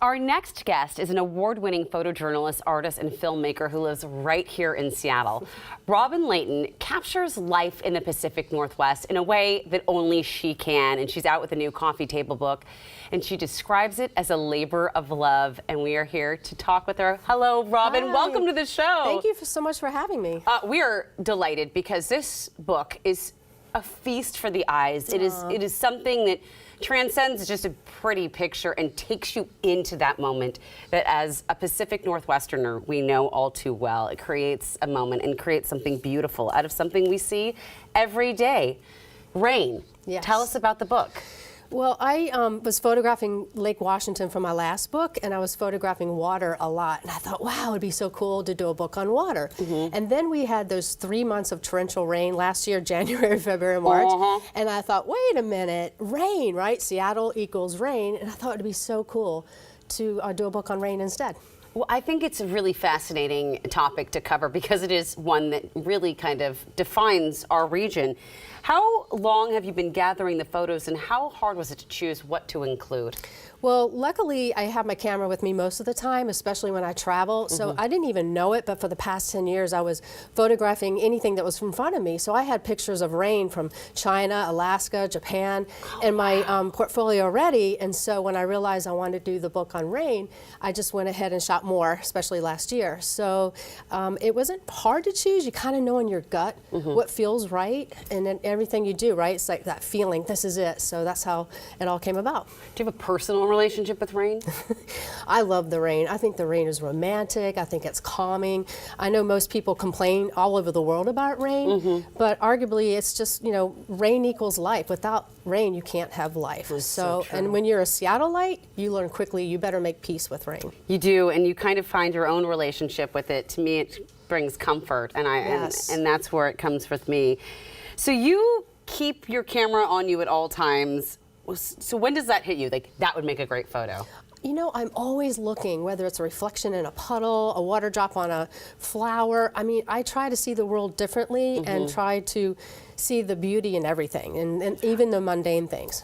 Our next guest is an award-winning photojournalist, artist, and filmmaker who lives right here in Seattle. Robin Layton captures life in the Pacific Northwest in a way that only she can, and she's out with a new coffee table book, and she describes it as a labor of love, and we are here to talk with her. Hello, Robin. Hi. Welcome to the show. Thank you so much for having me. We are delighted because this book is a feast for the eyes. It is something that transcends just a pretty picture and takes you into that moment that as a Pacific Northwesterner we know all too well. It creates a moment and creates something beautiful out of something we see every day. Rain. Yes. Tell us about the book. Well, I was photographing Lake Washington for my last book, and I was photographing water a lot. And I thought, wow, it'd be so cool to do a book on water. And then we had those 3 months of torrential rain last year, January, February, March. And I thought, wait a minute, rain, right? Seattle equals rain. And I thought it'd be so cool to do a book on rain instead. Well, I think it's a really fascinating topic to cover because it is one that really kind of defines our region. How long have you been gathering the photos, and how hard was it to choose what to include? Well, luckily, I have my camera with me most of the time, especially when I travel. So I didn't even know it, but for the past 10 years, I was photographing anything that was in front of me. So I had pictures of rain from China, Alaska, Japan, in my portfolio already. And so when I realized I wanted to do the book on rain, I just went ahead and shot more, especially last year. So it wasn't hard to choose. You kind of know in your gut what feels right, and then everything you do, right? It's like that feeling, this is it. So that's how it all came about. Do you have a personal relationship with rain? I love the rain. I think the rain is romantic. I think it's calming. I know most people complain all over the world about rain, but arguably it's just, you know, rain equals life. Without rain, you can't have life. So and when you're a Seattleite, you learn quickly you better make peace with rain. You do, and you kind of find your own relationship with it. To me, it brings comfort, and and that's where it comes with me. So you keep your camera on you at all times. So when does that hit you? Like, that would make a great photo. You know, I'm always looking, whether it's a reflection in a puddle, a water drop on a flower. I mean, I try to see the world differently and try to see the beauty in everything, and even the mundane things.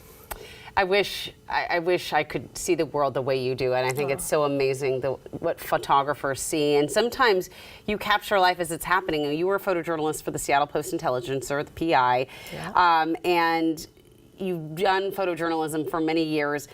I wish I could see the world the way you do, and I think it's so amazing what photographers see. And sometimes you capture life as it's happening. You were a photojournalist for the Seattle Post-Intelligencer, the PI, and you've done photojournalism for many years.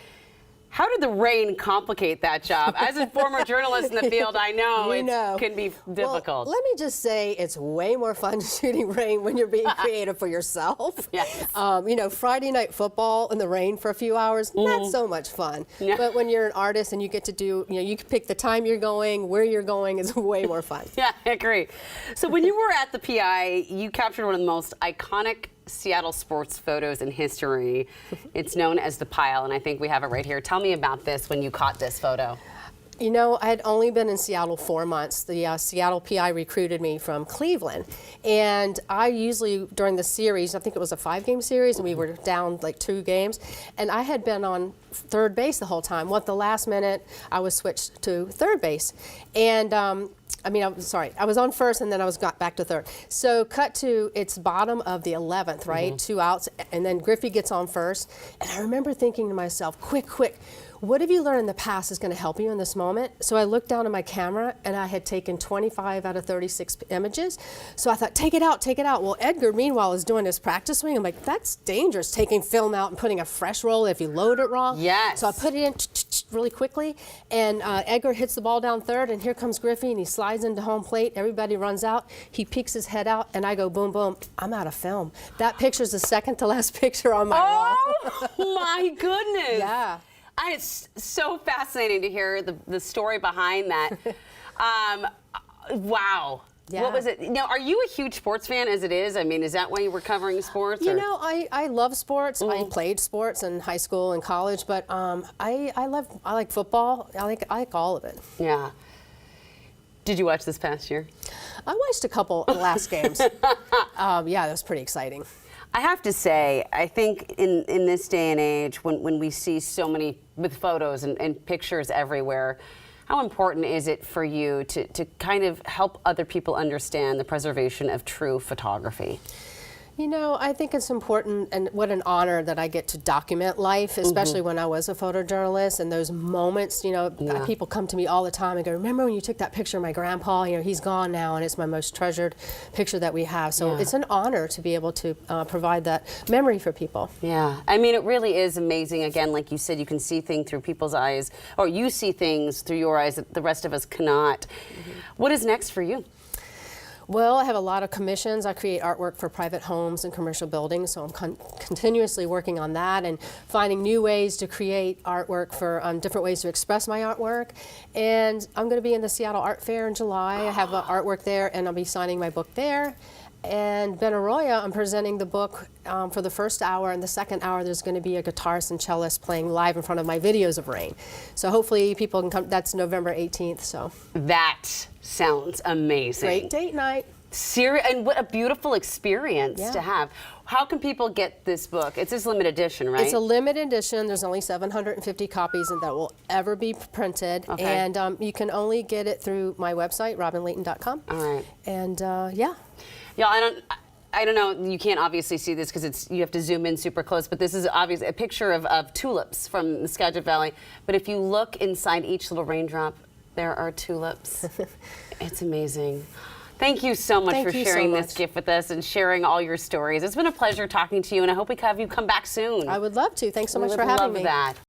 How did the rain complicate that job? As a former journalist in the field, I know it can be difficult. Well, let me just say it's way more fun shooting rain when you're being creative for yourself. Yes. You know, Friday night football in the rain for a few hours, not so much fun. But when you're an artist and you get to do, you know, you can pick the time you're going, where you're going, is way more fun. Yeah, I agree. So when you were at the PI, you captured one of the most iconic Seattle sports photos in history. It's known as the Pile, and I think we have it right here. Tell me about this when you caught this photo. You know, I had only been in Seattle 4 months. The Seattle PI recruited me from Cleveland. And I usually, during the series, I think it was a 5-game series, and we were down like 2 games, and I had been on third base the whole time. Well, at the last minute, I was switched to third base. And I was on first, and then I was got back to third. So cut to, it's bottom of the 11th, right? 2 outs, and then Griffey gets on first. And I remember thinking to myself, quick, what have you learned in the past is going to help you in this moment? So I looked down at my camera, and I had taken 25 out of 36 images. So I thought, take it out. Well, Edgar, meanwhile, is doing his practice swing. I'm like, that's dangerous, taking film out and putting a fresh roll if you load it wrong. Yes. So I put it in really quickly, and Edgar hits the ball down third, and here comes Griffey, and he slides into home plate. Everybody runs out. He peeks his head out, and I go, boom, boom. I'm out of film. That picture's the second to last picture on my wall. Oh, my goodness. Yeah. It's so fascinating to hear the story behind that. Wow. Yeah. What was it? Now, are you a huge sports fan as it is? I mean, is that why you were covering sports? You know, I love sports. I played sports in high school and college, but I like football. I like all of it. Yeah. Did you watch this past year? I watched a couple of last games. Yeah, that was pretty exciting. I have to say, I think in this day and age, when we see so many with photos and pictures everywhere, how important is it for you to kind of help other people understand the preservation of true photography? You know, I think it's important, and what an honor that I get to document life, especially when I was a photojournalist, and those moments, you know, people come to me all the time and go, remember when you took that picture of my grandpa? You know, he's gone now, and it's my most treasured picture that we have. So it's an honor to be able to provide that memory for people. Yeah, I mean, it really is amazing. Again, like you said, you can see things through people's eyes, or you see things through your eyes that the rest of us cannot. What is next for you? Well, I have a lot of commissions. I create artwork for private homes and commercial buildings, so I'm continuously working on that and finding new ways to create artwork for different ways to express my artwork. And I'm going to be in the Seattle Art Fair in July. I have artwork there, and I'll be signing my book there. And Benaroya, I'm presenting the book for the first hour, and the second hour there's going to be a guitarist and cellist playing live in front of my videos of rain. So hopefully people can come. That's November 18th. So that sounds amazing. Great date night. And what a beautiful experience to have. How can people get this book? It's this limited edition, right? It's a limited edition. There's only 750 copies that will ever be printed. Okay. And you can only get it through my website, robinlayton.com. All right. And Yeah, I don't know. You can't obviously see this because you have to zoom in super close. But this is obviously a picture of tulips from the Skagit Valley. But if you look inside each little raindrop, there are tulips. It's amazing. Thank you so much for sharing this gift with us and sharing all your stories. It's been a pleasure talking to you, and I hope we have you come back soon. I would love to. Thanks so much for having me. Love that.